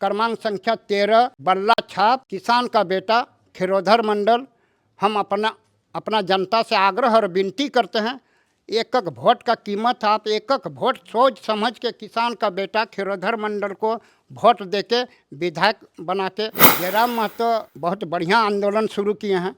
क्रमांक संख्या 13 बल्ला छाप किसान का बेटा खिरोधर मंडल। हम अपना जनता से आग्रह और विनती करते हैं, एक एक वोट का कीमत, आप एक एक वोट सोच समझ के किसान का बेटा खिरोधर मंडल को वोट देके विधायक बना के। जयराम महतो बहुत बढ़िया आंदोलन शुरू किए हैं।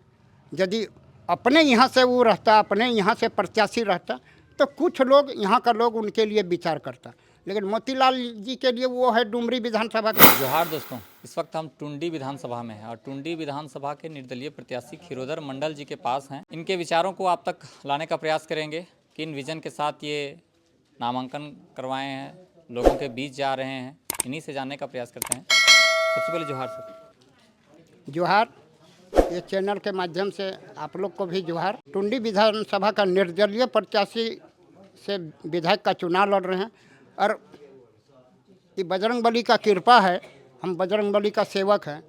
यदि अपने यहाँ से वो रहता, अपने यहाँ से प्रत्याशी रहता तो कुछ लोग यहाँ का लोग उनके लिए विचार करता, लेकिन मोतीलाल जी के लिए वो है डुमरी विधानसभा के। जोहार दोस्तों, इस वक्त हम टुंडी विधानसभा में हैं और टुंडी विधानसभा के निर्दलीय प्रत्याशी खिरोधर मंडल जी के पास हैं। इनके विचारों को आप तक लाने का प्रयास करेंगे। किन विजन के साथ ये नामांकन करवाए हैं, लोगों के बीच जा रहे हैं, इन्हीं से जानने का प्रयास करते हैं। सबसे पहले जोहार सर। जोहार, ये चैनल के माध्यम से आप लोग को भी जोहार। टुंडी विधानसभा का निर्दलीय प्रत्याशी से विधायक का चुनाव लड़ रहे हैं और ये बजरंगबली का कृपा है, हम बजरंगबली का सेवक हैं।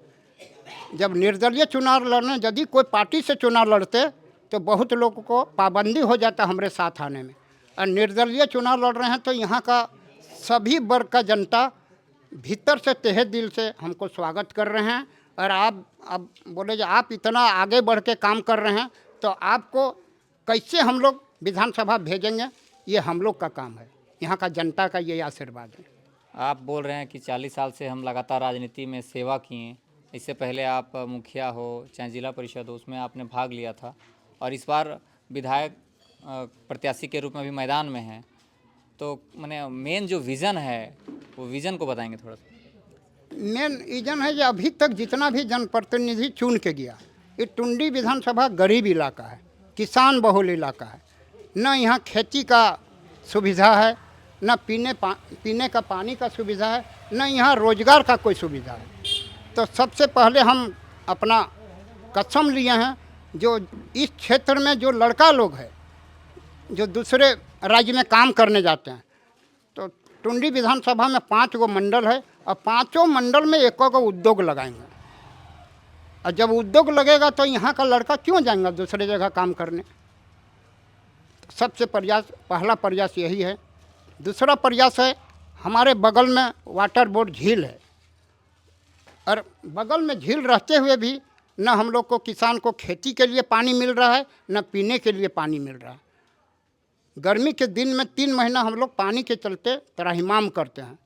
जब निर्दलीय चुनाव लड़ने, यदि कोई पार्टी से चुनाव लड़ते तो बहुत लोगों को पाबंदी हो जाता हमारे साथ आने में, और निर्दलीय चुनाव लड़ रहे हैं तो यहाँ का सभी वर्ग का जनता भीतर से तहे दिल से हमको स्वागत कर रहे हैं। और आप अब बोले जो आप इतना आगे बढ़ के काम कर रहे हैं तो आपको कैसे हम लोग विधानसभा भेजेंगे, ये हम लोग का काम है, यहाँ का जनता का ये आशीर्वाद है। आप बोल रहे हैं कि 40 साल से हम लगातार राजनीति में सेवा किए। इससे पहले आप मुखिया हो चाहे जिला परिषद हो, उसमें आपने भाग लिया था और इस बार विधायक प्रत्याशी के रूप में भी मैदान में हैं। तो मैंने मेन जो विज़न है वो विज़न को बताएंगे थोड़ा सा। मेन रीजन है कि अभी तक जितना भी जनप्रतिनिधि चुन के गया, ये टुंडी विधानसभा गरीब इलाका है, किसान बहुल इलाका है। न यहाँ खेती का सुविधा है, न पीने का पानी का सुविधा है, न यहाँ रोजगार का कोई सुविधा है। तो सबसे पहले हम अपना कसम लिए हैं, जो इस क्षेत्र में जो लड़का लोग हैं जो दूसरे राज्य में काम करने जाते हैं, तो टुंडी विधानसभा में 5 गो मंडल है और 5 मंडल में एक उद्योग लगाएंगे। और जब उद्योग लगेगा तो यहाँ का लड़का क्यों जाएगा दूसरे जगह काम करने। सबसे पहला प्रयास यही है। दूसरा प्रयास है, हमारे बगल में वाटर बोर्ड झील है और बगल में झील रहते हुए भी न हम लोग को किसान को खेती के लिए पानी मिल रहा है, न पीने के लिए पानी मिल रहा है। गर्मी के दिन में 3 महीना हम लोग पानी के चलते त्राहिमाम करते हैं।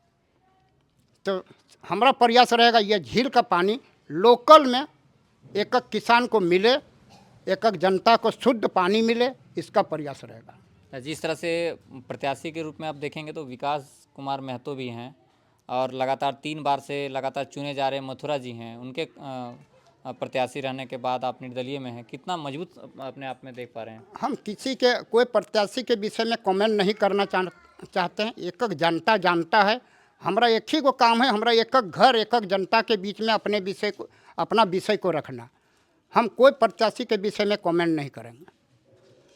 तो हमारा प्रयास रहेगा ये झील का पानी लोकल में एक एक किसान को मिले, एक एक जनता को शुद्ध पानी मिले, इसका प्रयास रहेगा। जिस तरह से प्रत्याशी के रूप में आप देखेंगे तो विकास कुमार महतो भी हैं और लगातार 3 बार से लगातार चुने जा रहे मथुरा जी हैं। उनके प्रत्याशी रहने के बाद आप निर्दलीय में हैं, कितना मजबूत अपने आप में देख पा रहे हैं? हम किसी के कोई प्रत्याशी के विषय में कमेंट नहीं करना चाहते हैं। एक एक जनता जानता है। हमारा एक ही को काम है, हमारा एक एक घर एक एक जनता के बीच में अपना विषय को रखना। हम कोई प्रत्याशी के विषय में कमेंट नहीं करेंगे।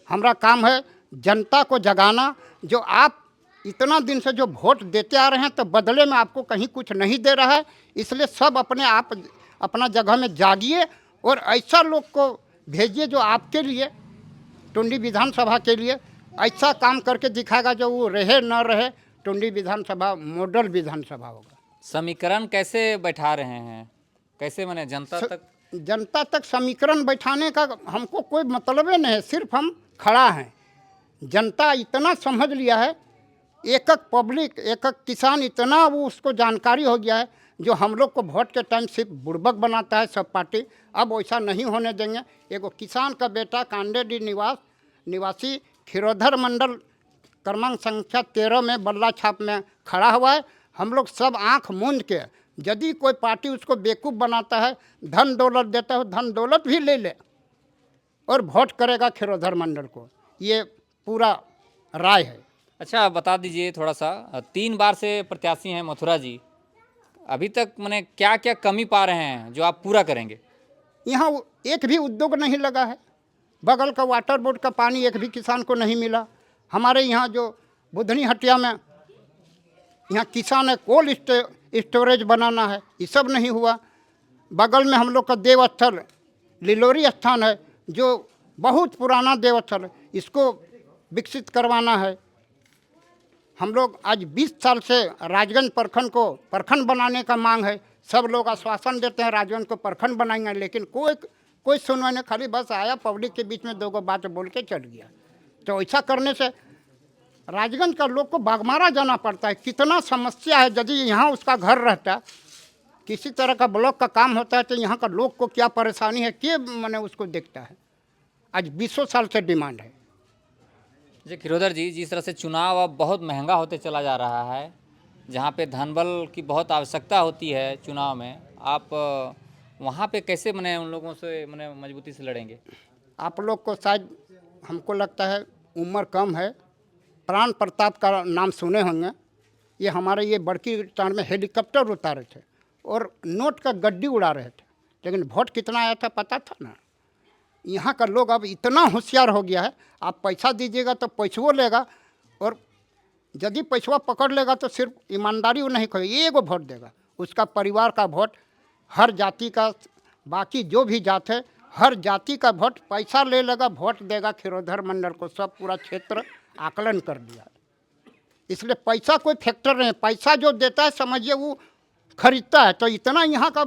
हमारा काम है जनता को जगाना। जो आप इतना दिन से जो वोट देते आ रहे हैं तो बदले में आपको कहीं कुछ नहीं दे रहा है, इसलिए सब अपना जगह में जागिए और ऐसा लोग को भेजिए जो आपके लिए टुंडी विधानसभा के लिए ऐसा काम करके दिखाएगा जो वो रहे न रहे टुंडी विधानसभा मॉडल विधानसभा होगा। समीकरण कैसे बैठा रहे हैं, कैसे मैंने जनता तक समीकरण बैठाने का हमको कोई मतलब ही नहीं है। सिर्फ हम खड़ा हैं। जनता इतना समझ लिया है, एक एक पब्लिक एक एक किसान इतना वो उसको जानकारी हो गया है, जो हम लोग को वोट के टाइम सिर्फ बुड़बक बनाता है सब पार्टी। अब वैसा नहीं होने देंगे। एगो किसान का बेटा कांडेडी निवासी खिरोधर मंडल क्रमांक संख्या 13 में बल्ला छाप में खड़ा हुआ है। हम लोग सब आंख मूंद के, यदि कोई पार्टी उसको बेवकूफ़ बनाता है, धन दौलत देता है, धन दौलत भी ले ले और वोट करेगा खिरोधर मंडल को, ये पूरा राय है। अच्छा, बता दीजिए थोड़ा सा, 3 बार से प्रत्याशी हैं मथुरा जी, अभी तक मैंने क्या क्या कमी पा रहे हैं जो आप पूरा करेंगे? यहाँ एक भी उद्योग नहीं लगा है। बगल का वाटर बोर्ड का पानी एक भी किसान को नहीं मिला। हमारे यहाँ जो बुधनी हटिया में यहाँ किसान है कोल्ड स्टोरेज बनाना है, ये सब नहीं हुआ। बगल में हम लोग का देवस्थल लिलोरी स्थान है जो बहुत पुराना देवस्थल है, इसको विकसित करवाना है। हम लोग आज 20 साल से राजगंज प्रखंड को प्रखंड बनाने का मांग है। सब लोग आश्वासन देते हैं राजगंज को प्रखंड बनाएंगे, लेकिन कोई सुनवाई नहीं, खाली बस आया पब्लिक के बीच में 2 बात बोल के चल गया। तो ऐसा करने से राजगंज का लोग को बागमारा जाना पड़ता है। कितना समस्या है। यदि यहाँ उसका घर रहता, किसी तरह का ब्लॉक का काम होता है, तो यहाँ का लोग को क्या परेशानी है, के मैंने उसको देखता है। आज 20 साल से डिमांड है। जी खिरोधर जी, जिस तरह से चुनाव अब बहुत महंगा होते चला जा रहा है, जहाँ पे धनबल की बहुत आवश्यकता होती है चुनाव में, आप वहाँ पे कैसे मने उन लोगों से मने मजबूती से लड़ेंगे? आप लोग को शायद हमको लगता है उम्र कम है, प्राण प्रताप का नाम सुने होंगे। ये हमारे ये बड़की टांड में हेलीकॉप्टर उतारे थे और नोट का गड्डी उड़ा रहे थे, लेकिन वोट कितना आया था पता था ना। यहाँ का लोग अब इतना होशियार हो गया है, आप पैसा दीजिएगा तो पैसवो लेगा, और यदि पैसवा पकड़ लेगा तो सिर्फ ईमानदारी वो नहीं करेगा, एगो वोट देगा। उसका परिवार का वोट, हर जाति का, बाकी जो भी जात है हर जाति का वोट पैसा ले लेगा, वोट देगा खिरोधर मंडल को। सब पूरा क्षेत्र आकलन कर दिया। इसलिए पैसा कोई फैक्टर नहीं, पैसा जो देता है समझिए वो खरीदता है। तो इतना यहाँ का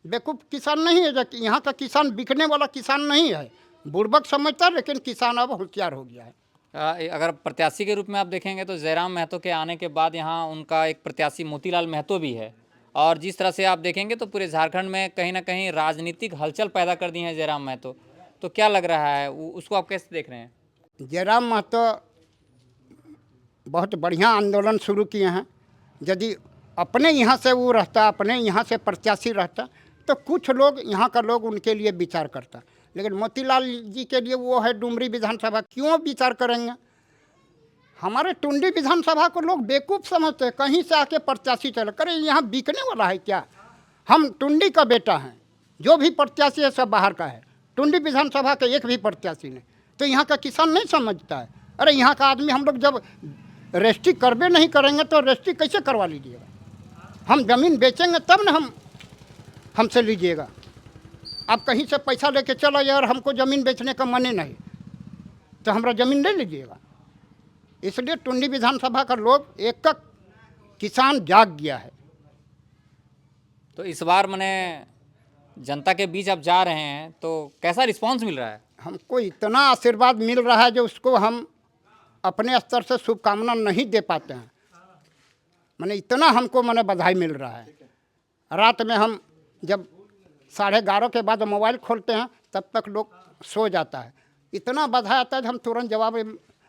बेवकूफ़ किसान नहीं है। यहाँ का किसान बिकने वाला किसान नहीं है, बुड़बक समझता है, लेकिन किसान अब होशियार हो गया है। अगर प्रत्याशी के रूप में आप देखेंगे तो जयराम महतो के आने के बाद यहाँ उनका एक प्रत्याशी मोतीलाल महतो भी है, और जिस तरह से आप देखेंगे तो पूरे झारखंड में कहीं ना कहीं राजनीतिक हलचल पैदा कर दी है जयराम महतो। तो क्या लग रहा है, उसको आप कैसे देख रहे हैं? जयराम महतो बहुत बढ़िया आंदोलन शुरू किए हैं। यदि अपने यहाँ से वो रहता, अपने यहाँ से प्रत्याशी रहता, तो कुछ लोग यहाँ का लोग उनके लिए विचार करता, लेकिन मोतीलाल जी के लिए वो है डुमरी विधानसभा, क्यों विचार करेंगे? हमारे टुंडी विधानसभा को लोग बेवकूफ़ समझते हैं, कहीं से आके प्रत्याशी चले करे, यहाँ बिकने वाला है क्या? हम टुंडी का बेटा हैं, जो भी प्रत्याशी है सब बाहर का है, टुंडी विधानसभा का एक भी प्रत्याशी नहीं। तो यहाँ का किसान नहीं समझता है। अरे यहाँ का आदमी, हम लोग जब रजिस्ट्री करबे नहीं करेंगे तो रजिस्ट्री कैसे करवा लीजिएगा? हम ज़मीन बेचेंगे तब ना हमसे लीजिएगा। आप कहीं से पैसा लेके चला जाए और हमको ज़मीन बेचने का मन ही नहीं, तो हमारा ज़मीन ले लीजिएगा। इसलिए टुंडी विधानसभा का लोग एक किसान जाग गया है। तो इस बार मने जनता के बीच आप जा रहे हैं तो कैसा रिस्पांस मिल रहा है? हमको इतना आशीर्वाद मिल रहा है जो उसको हम अपने स्तर से शुभकामना नहीं दे पाते हैं। मैंने इतना हमको बधाई मिल रहा है। रात में हम जब 11:30 के बाद मोबाइल खोलते हैं तब तक लोग सो जाता है। इतना बधाई आता है कि हम तुरंत जवाब,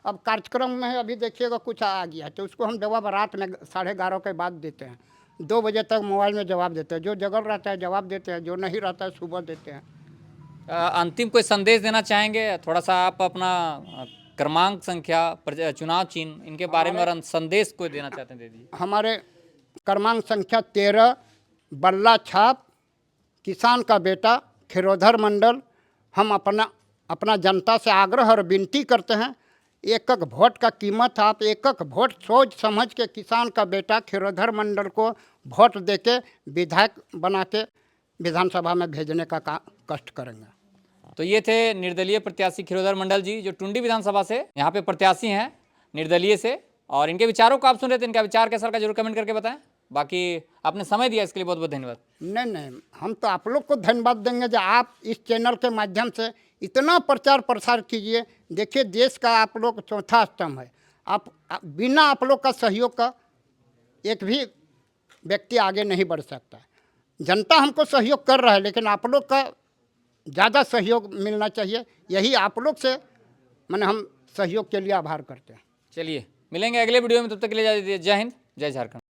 अब कार्यक्रम में अभी देखिएगा कुछ आ गया तो उसको हम जवाब रात में 11:30 के बाद देते हैं। 2 बजे तक मोबाइल में जवाब देते हैं। जो जगल रहता है जवाब देते हैं, जो नहीं रहता है सुबह देते हैं। अंतिम कोई संदेश देना चाहेंगे? थोड़ा सा आप अपना क्रमांक, संख्या, चुनाव चिन्ह, इनके बारे में और संदेश कोई देना चाहते हैं दे दीजिए। हमारे क्रमांक संख्या 13, बल्ला छाप, किसान का बेटा, खिरोधर मंडल। हम अपना जनता से आग्रह और विनती करते हैं, एक वोट का कीमत, आप एक वोट सोच समझ के किसान का बेटा खिरोधर मंडल को वोट देके विधायक बना के विधानसभा में भेजने का कष्ट करेंगे। तो ये थे निर्दलीय प्रत्याशी खिरोधर मंडल जी, जो टुंडी विधानसभा से यहाँ पे प्रत्याशी हैं निर्दलीय से, और इनके विचारों को आप सुन रहे थे। इनका विचार कैसा का जरूर कमेंट करके बताएं। बाकी आपने समय दिया इसके लिए बहुत बहुत धन्यवाद। नहीं, हम तो आप लोग को धन्यवाद देंगे जो आप इस चैनल के माध्यम से इतना प्रचार प्रसार कीजिए। देखिए देश का आप लोग चौथा स्तंभ है। आप बिना आप लोग का सहयोग का एक भी व्यक्ति आगे नहीं बढ़ सकता। जनता हमको सहयोग कर रहा है, लेकिन आप लोग का ज़्यादा सहयोग मिलना चाहिए। यही आप लोग से हम सहयोग के लिए आभार करते हैं। चलिए मिलेंगे अगले वीडियो में, तब तक के लिए जय हिंद, जय झारखंड।